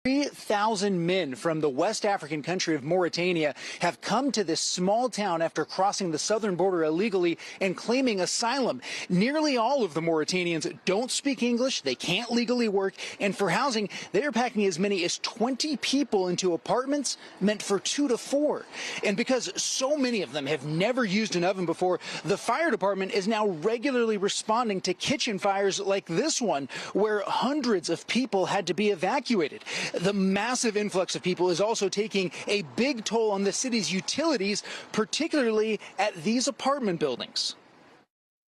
3,000 men from the West African country of Mauritania have come to this small town after crossing the southern border illegally and claiming asylum. Nearly all of the Mauritanians don't speak English, they can't legally work, and for housing, they are packing as many as 20 people into apartments meant for 2 to 4. And because so many of them have never used an oven before, the fire department is now regularly responding to kitchen fires like this one, where hundreds of people had to be evacuated. The massive influx of people is also taking a big toll on the city's utilities, particularly at these apartment buildings.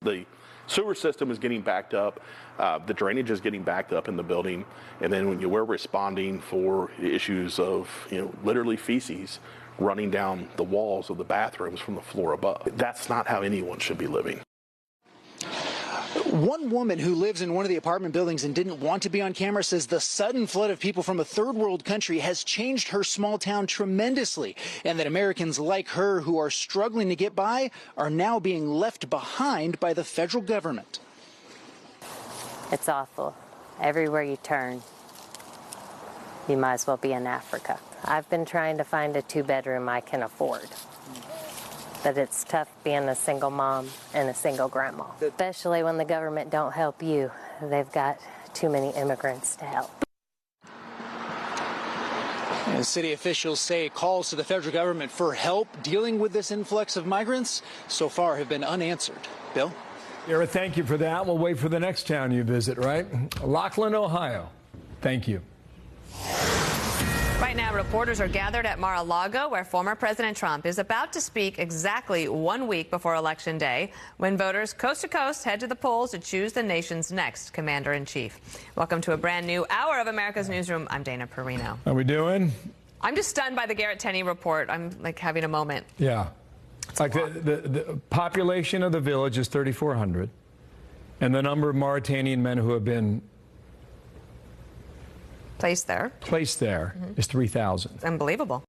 The sewer system is getting backed up. The drainage is getting backed up in the building. And then when we're responding for issues of, literally feces running down the walls of the bathrooms from the floor above. That's not how anyone should be living. One woman who lives in one of the apartment buildings and didn't want to be on camera says the sudden flood of people from a third world country has changed her small town tremendously, and that Americans like her who are struggling to get by are now being left behind by the federal government. It's awful. Everywhere you turn, you might as well be in Africa. I've been trying to find a 2-bedroom I can afford. But it's tough being a single mom and a single grandma, especially when the government don't help you. They've got too many immigrants to help. And city officials say calls to the federal government for help dealing with this influx of migrants so far have been unanswered. Bill? Ira, thank you for that. We'll wait for the next town you visit, right? Laughlin, Ohio. Thank you. Right now, reporters are gathered at Mar-a-Lago, where former President Trump is about to speak exactly 1 week before Election Day, when voters coast to coast head to the polls to choose the nation's next commander-in-chief. Welcome to a brand new hour of America's Newsroom. I'm Dana Perino. How we doing? I'm just stunned by the Garrett Tenney report. I'm like having a moment. Yeah. Like the population of the village is 3,400, and the number of Mauritanian men who have been placed there is 3,000. Unbelievable.